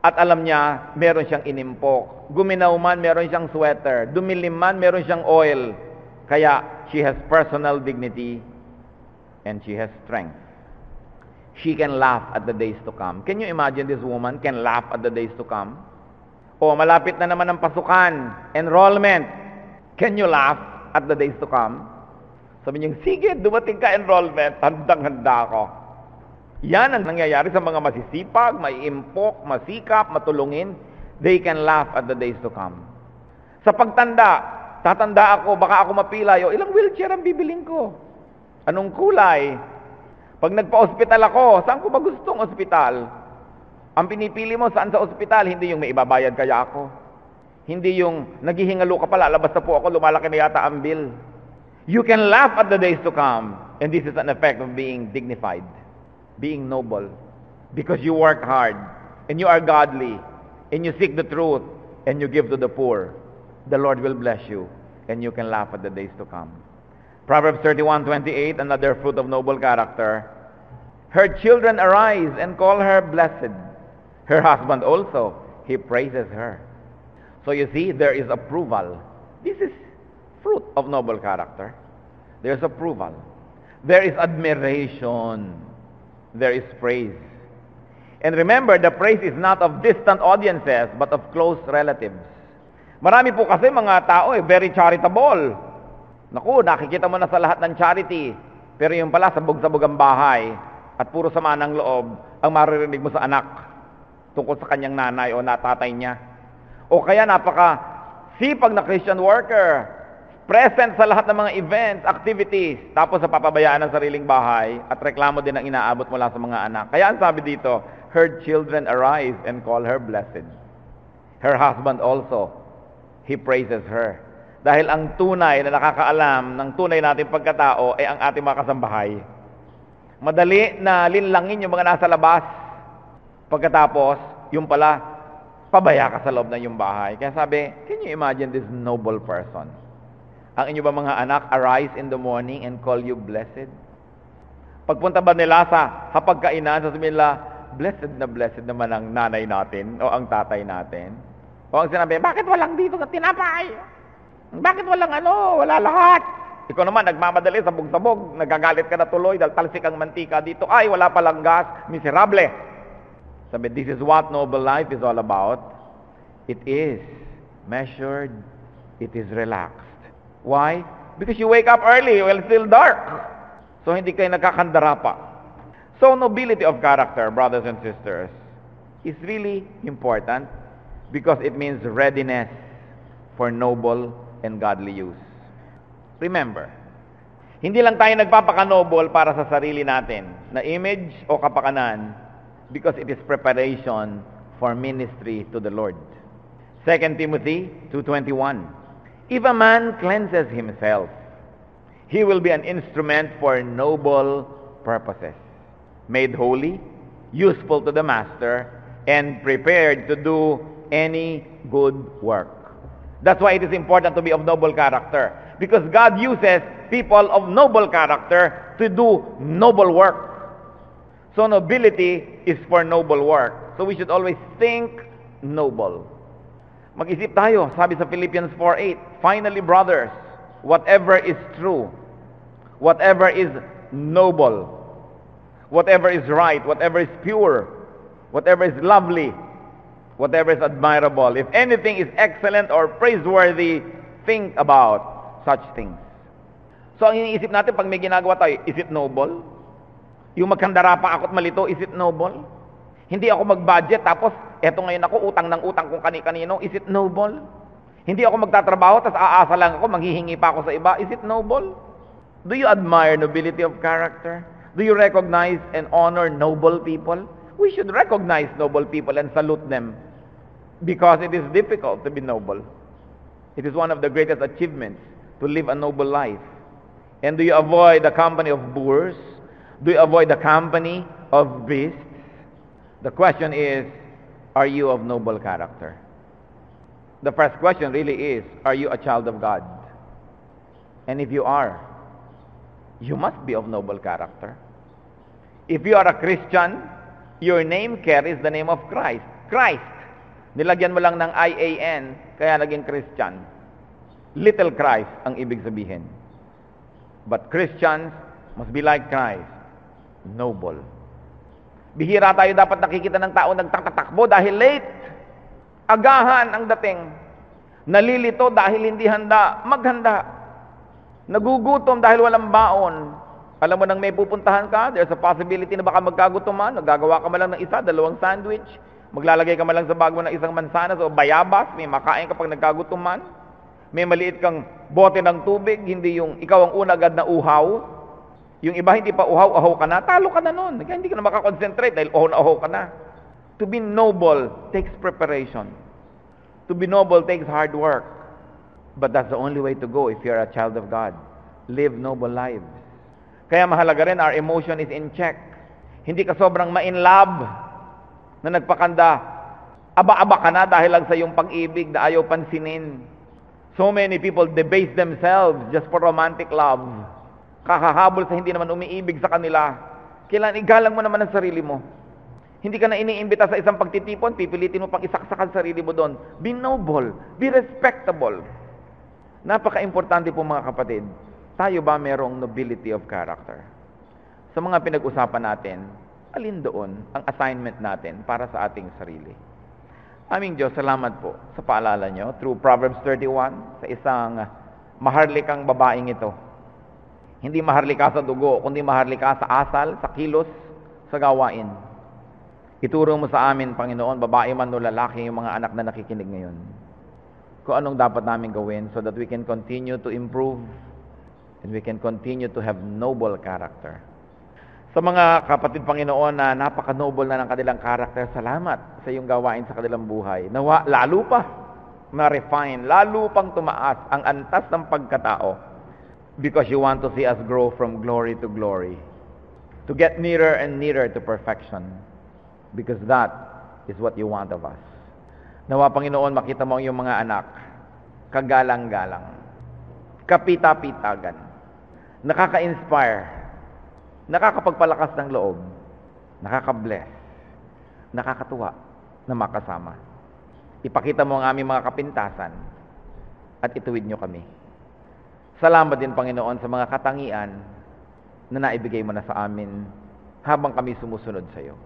At alam niya, meron siyang inimpok. Guminaw man, meron siyang sweater. Dumilim man, meron siyang oil. Kaya, she has personal dignity and she has strength. She can laugh at the days to come. Can you imagine this woman can laugh at the days to come? O, malapit na naman ang pasukan, enrollment. Can you laugh at the days to come? Sabi niya, sige, dumating ka enrollment, handang-handa ako. Yan ang nangyayari sa mga masisipag, maiimpok, masikap, matulungin. They can laugh at the days to come. Sa pagtanda, tatanda ako, baka ako mapilay, o ilang wheelchair ang bibiling ko? Anong kulay? Pag nagpa-hospital ako, saan ko ba gustong ospital? Ang pinipili mo saan sa ospital, hindi yung may ibabayad kaya ako. Hindi yung naghihingalo ka pala, labas na po ako, lumalaki na yata ang bill. You can laugh at the days to come. And this is an effect of being dignified, being noble. Because you work hard, and you are godly, and you seek the truth, and you give to the poor. The Lord will bless you, and you can laugh at the days to come. Proverbs 31:28, another fruit of noble character. Her children arise and call her blessed. Her husband also, he praises her. So you see, there is approval. This is fruit of noble character. There's approval. There is admiration. There is praise. And remember, the praise is not of distant audiences, but of close relatives. Marami po kasi mga tao very charitable. Naku, nakikita mo na sa lahat ng charity. Pero yung pala, sabog-sabog ang bahay at puro sama ng loob ang maririnig mo sa anak tungkol sa kanyang nanay o natatay niya. O kaya napaka-sipag na Christian worker, present sa lahat ng mga events, activities, tapos sa papabayaan ng sariling bahay at reklamo din ang inaabot mula sa mga anak. Kaya ang sabi dito, her children arise and call her blessed. Her husband also, he praises her. Dahil ang tunay na nakakaalam ng tunay nating pagkatao ay ang ating mga kasambahay. Madali na linlangin yung mga nasa labas. Pagkatapos, yung pala, pabaya ka sa loob ng yung bahay. Kaya sabi, can you imagine this noble person? Ang inyo ba mga anak, arise in the morning and call you blessed? Pagpunta ba nila sa hapagkainan, sasabihin nila, blessed naman ang nanay natin o ang tatay natin. O ang sinabi, bakit walang dito ng tinapay? Bakit walang wala lahat? Ikaw naman, nagmamadali, sabog-sabog, nagagalit ka na tuloy dahil talsik ang mantika dito. Ay, wala palang gas, miserable. Sabi, this is what noble life is all about. It is measured, it is relaxed. Why? Because you wake up early while it's still dark. So, hindi kayo nagkakandara pa. So, nobility of character, brothers and sisters, is really important because it means readiness for noble and godly use. Remember, hindi lang tayo nagpapaka-noble para sa sarili natin na image o kapakanan because it is preparation for ministry to the Lord. 2 Timothy 2:21. If a man cleanses himself, he will be an instrument for noble purposes, made holy, useful to the master, and prepared to do any good work. That's why it is important to be of noble character, because God uses people of noble character to do noble work. So nobility is for noble work. So we should always think noble. Mag-isip tayo, sabi sa Philippians 4:8, finally, brothers, whatever is true, whatever is noble, whatever is right, whatever is pure, whatever is lovely, whatever is admirable, if anything is excellent or praiseworthy, think about such things. So ang iniisip natin pag may ginagawa tayo, is it noble? Yung magkandara pa ako at malito, is it noble? Hindi ako mag-budget, tapos eto ngayon ako, utang ng utang kung kani-kanino, is it noble? Hindi ako magtatrabaho, tapos aasa lang ako, manghihingi pa ako sa iba, is it noble? Do you admire nobility of character? Do you recognize and honor noble people? We should recognize noble people and salute them because it is difficult to be noble. It is one of the greatest achievements to live a noble life. And do you avoid the company of boors? Do you avoid the company of beasts? The question is, are you of noble character? The first question really is, are you a child of God? And if you are, you must be of noble character. If you are a Christian, your name carries the name of Christ. Christ. Nilagyan mo lang ng IAN, kaya naging Christian. Little Christ ang ibig sabihin. But Christians must be like Christ. Noble. Bihira tayo dapat nakikita ng tao nagtatakbo dahil late. Agahan ang dating. Nalilito dahil hindi handa, maghanda. Nagugutom dahil walang baon. Alam mo nang may pupuntahan ka, there's a possibility na baka magkagutuman, nagagawa ka man lang ng isa, dalawang sandwich, maglalagay ka man lang sa bag mo ng isang mansanas o bayabas, may makain kapag nagkagutuman, may maliit kang bote ng tubig, hindi yung ikaw ang una agad na uhaw, yung iba hindi pa uhaw ka na, talo ka na nun, hindi ka na makakonsentrate dahil uhaw na uhaw ka na. To be noble takes preparation. To be noble takes hard work. But that's the only way to go if you're a child of God. Live noble lives. Kaya mahalaga rin, our emotion is in check. Hindi ka sobrang ma-in love na nagpakanda. Aba-aba ka na dahil lang sa iyong pag-ibig na ayaw pansinin. So many people debase themselves just for romantic love. Kakahabol sa hindi naman umiibig sa kanila. Kailangan igalang mo naman ang sarili mo. Hindi ka na iniimbita sa isang pagtitipon, pipilitin mo pang isaksakan sarili mo doon. Be noble, be respectable. Napaka-importante po mga kapatid, tayo ba merong nobility of character? Sa mga pinag-usapan natin, alin doon ang assignment natin para sa ating sarili? Aming Diyos, salamat po sa paalala nyo through Proverbs 31 sa isang maharlikang babaeng ito. Hindi maharlika sa dugo, kundi maharlika sa asal, sa kilos, sa gawain. Ituro mo sa amin, Panginoon, babae man o lalaki, yung mga anak na nakikinig ngayon. Kung anong dapat namin gawin so that we can continue to improve and we can continue to have noble character. Sa mga kapatid, Panginoon, na napaka-noble na ng kanilang character, salamat sa iyong gawain sa kanilang buhay. Nawa, lalo pa ma-refine, lalo pang tumaas ang antas ng pagkatao because you want to see us grow from glory to glory, to get nearer and nearer to perfection. Because that is what you want of us. Nawa, Panginoon, makita mo ang iyong mga anak, kagalang-galang, kapita-pitagan, nakaka-inspire, nakakapagpalakas ng loob, nakaka-bless, nakakatuwa na makasama. Ipakita mo ang aming mga kapintasan at ituwid niyo kami. Salamat din, Panginoon, sa mga katangian na naibigay mo na sa amin habang kami sumusunod sa iyo.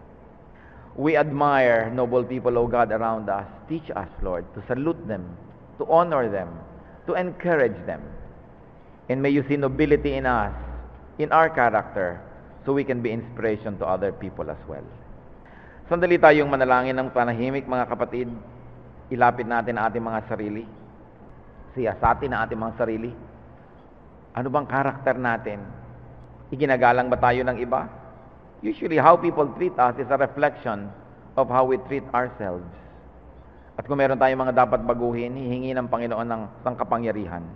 We admire noble people, O God, around us. Teach us, Lord, to salute them, to honor them, to encourage them. And may you see nobility in us, in our character, so we can be inspiration to other people as well. Sandali tayong manalangin ng panahimik, mga kapatid. Ilapit natin ang ating mga sarili. Siyasatin ang ating mga sarili. Ano bang karakter natin? Iginagalang ba tayo ng iba? Usually, how people treat us is a reflection of how we treat ourselves. At kung meron tayong mga dapat baguhin, hihingi ng Panginoon ng kapangyarihan.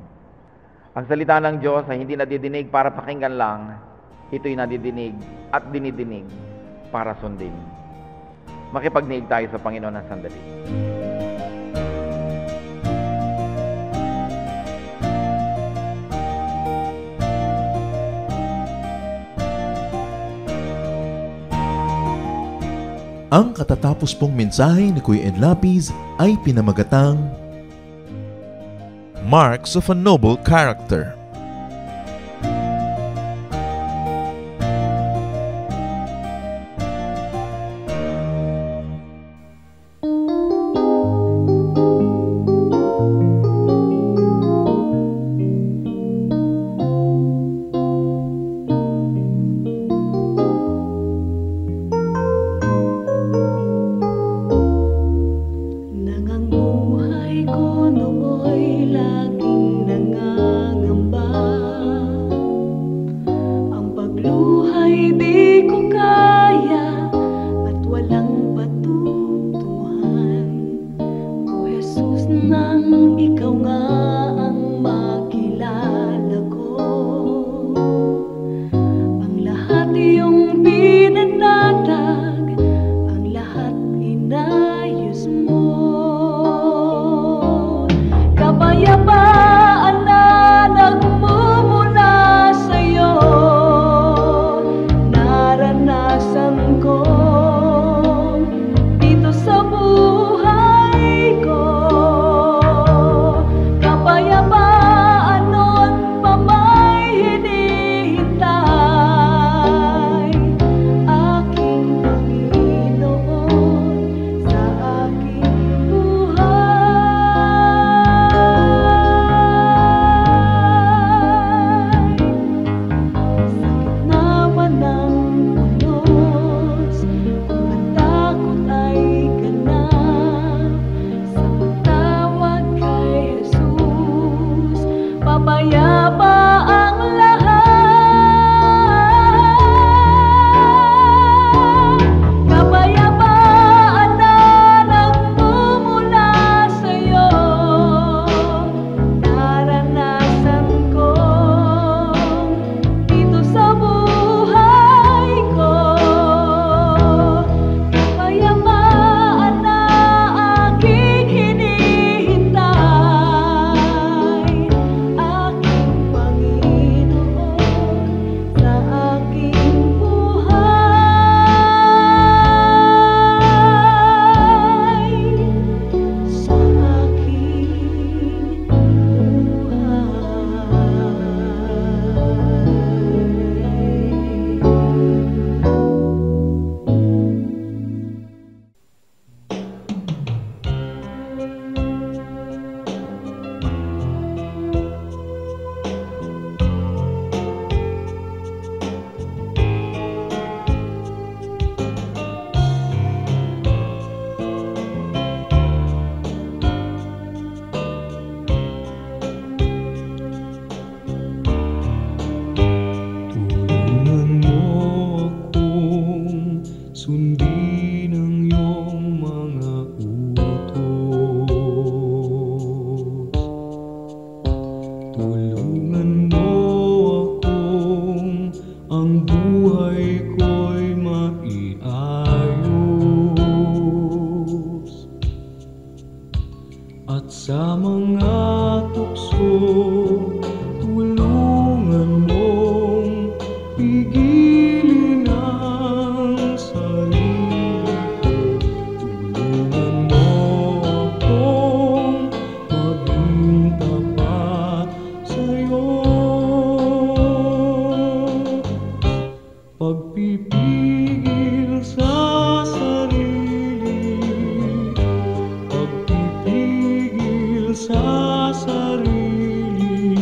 Ang salita ng Diyos ay hindi nadidinig para pakinggan lang, ito'y nadidinig at dinidinig para sundin. Makipagniig tayo sa Panginoon ng sandali. Ang katatapos pong mensahe ni Kuya Ed Lapiz ay pinamagatang Marks of a Noble Character. ang buhay ko'y maiayos. At sa mga tukso, tulungan mong pigilin ang sarili ko. Tulungan mo akong maging tapat sa'yo. Pagpipigil sa sarili, pagpipigil sa sarili.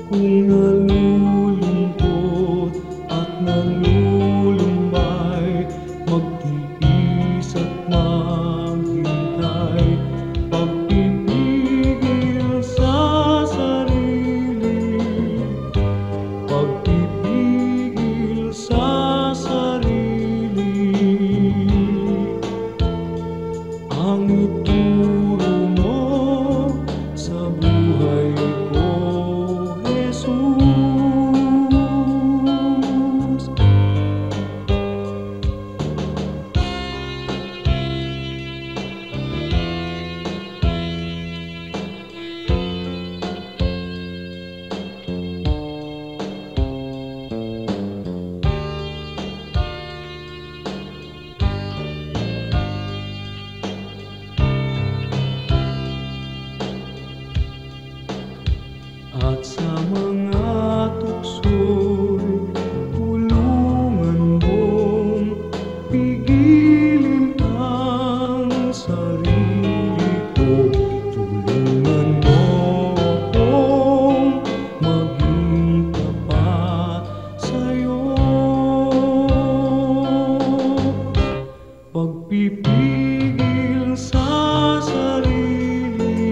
Kung nalulungkot at nalulumbay, magtiis at maghintay. Pagpipigil sa sarili, pagpipigil sa sarili. Ang ituro mo sa buhay ko, Jesus. At sa mga tukso'y tulungan mong pigilin ang sarili ko. Tulungan mo akong maging tapat sa'yo. Pagpipigil sa sarili,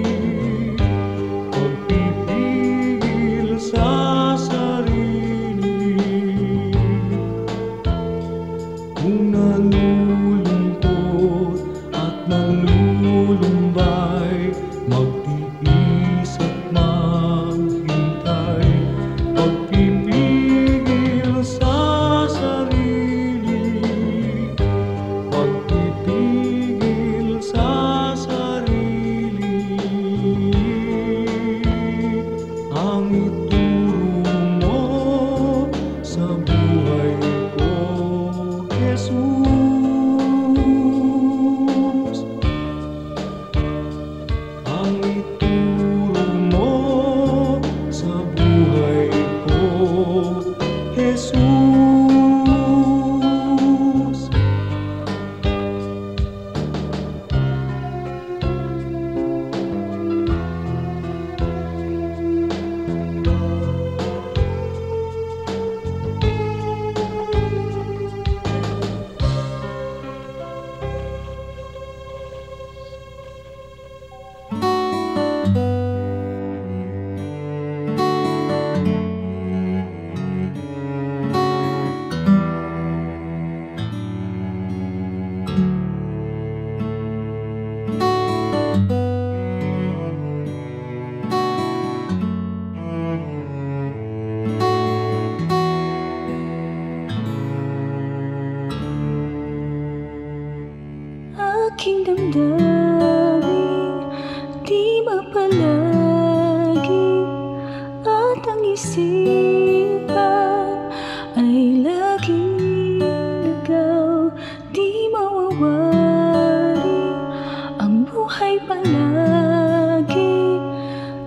pagpipigil sa sarili. Kung nalulungkot at nalulumbay, magtiis at maghintay. Pagpipigil sa sarili, pagpipigil sa sarili. Ang ituro mo sa buhay ko, Jesus. Ang ituro mo sa buhay ko, Jesus. Aking damdamin, di mapalagi, at ang isipan ay laging ligaw. Di mawawari ang buhay palagi,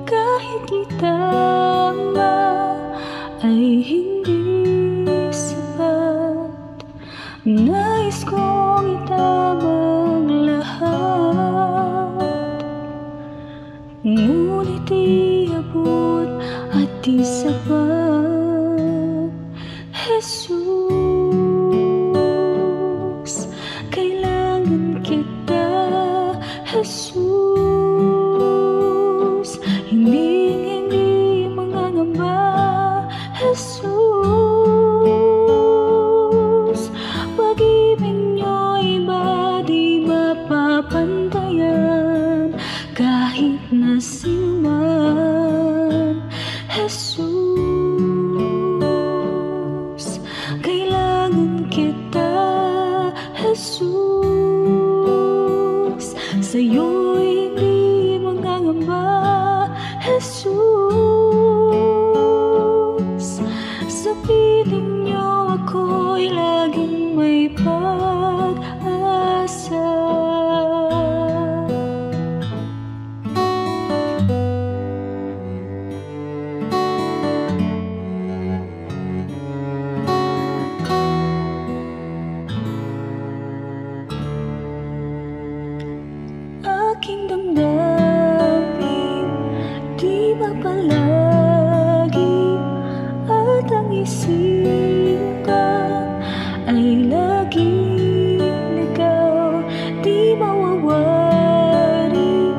kahit itama ay hindi sapat. Nais kong itama ngunit iabot at di sapat. Jesus, kailangan kita. Jesus, hindi mangangamba. Jesus, pag-ibig niyo'y ba di mapapantayan kahit na sinuman. Jesus, Sa piling niyo ako'y laging may pag-asa. Aking damdamin, di ba palagi at ang isipan ay laging ikaw, di mawawari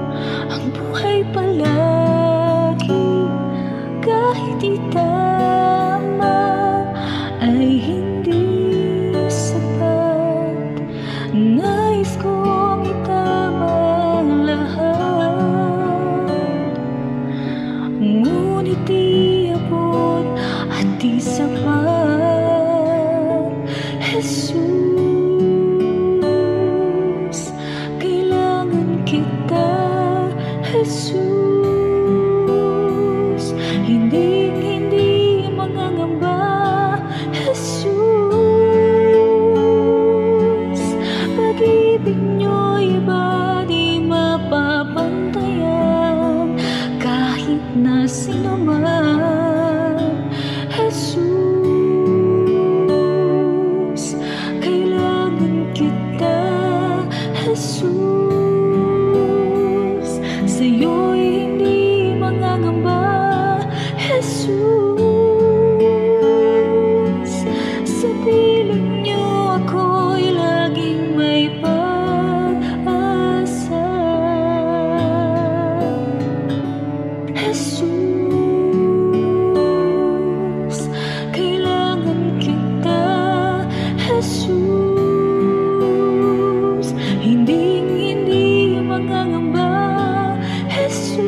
ang buhay palagi kahit di tama ay hindi sapat. Nais kong itama ang lahat, ngunit di abot at di sapat. Jesus, kailangan kita. Jesus, hindi mangangamba. Jesus, pag-ibig niyo'y iba di mapapantayan kahit na sino man. Jesus, kailangan kita. Jesus, sa'yo'y hindi mangangamba. Jesus, sa piling niyo ako'y laging may pag-asa. Jesus, kailangan kita. Jesus, hindi mangangamba. Jesus,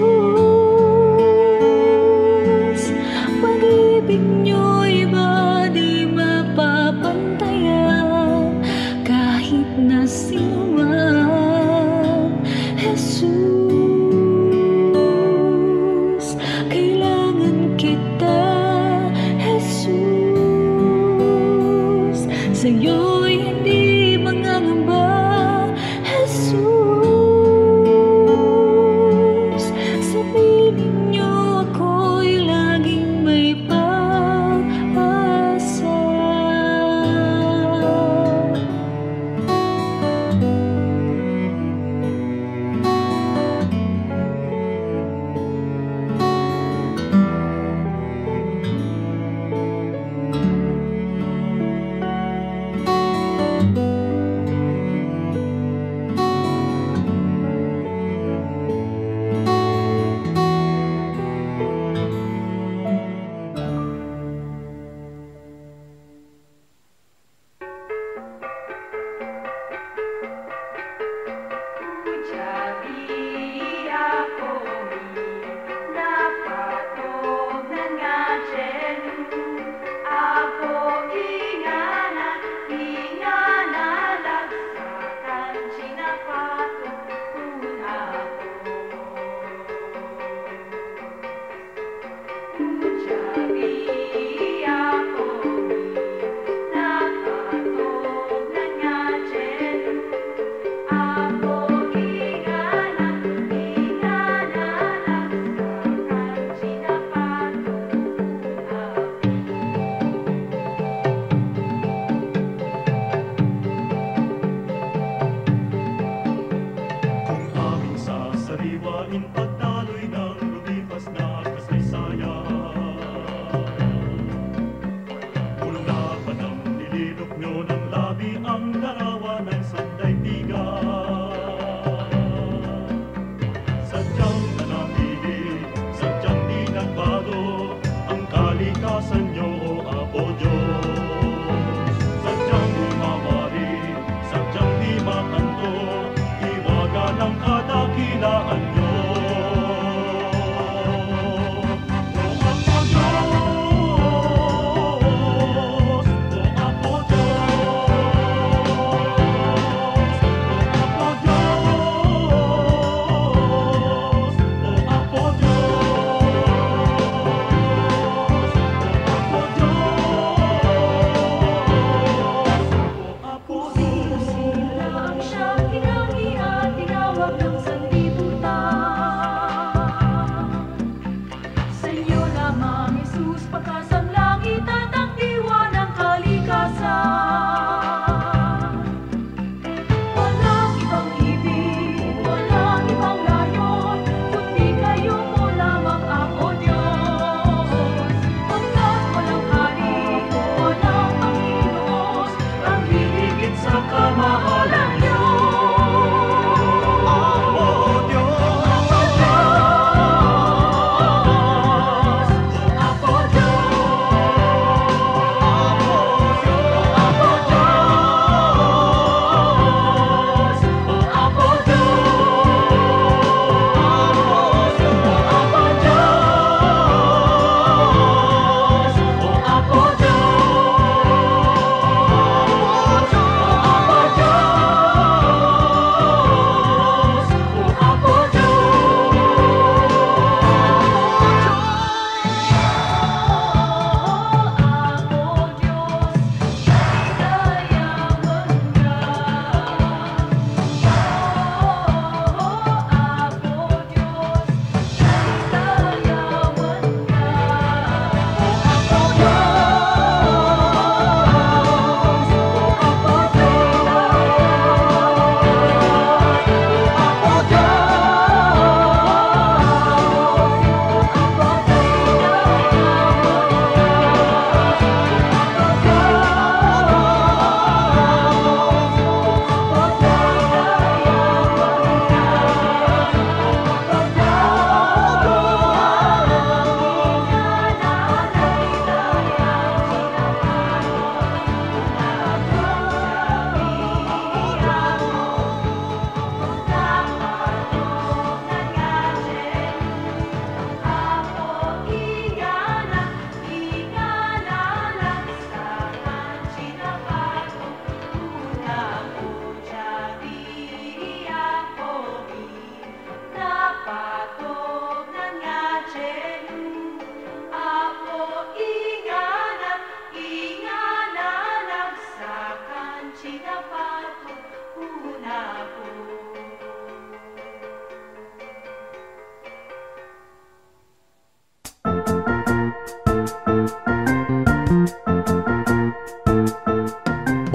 pag-ibig niyo'y iba di mapapantayan kahit na sino man. Jesus, kailangan kita. Jesus, sa'yo'y hindi mangangamba. Jesus, sa piling niyo ako'y laging may pag-asa.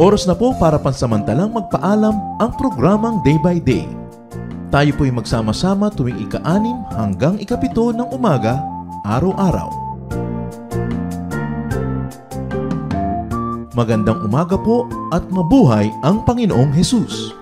Oras na po para pansamantalang magpaalam ang programang Day by Day. Tayo po'y magsama-sama tuwing ika-6 hanggang ika-7 ng umaga, araw-araw. Magandang umaga po at mabuhay ang Panginoong Hesus!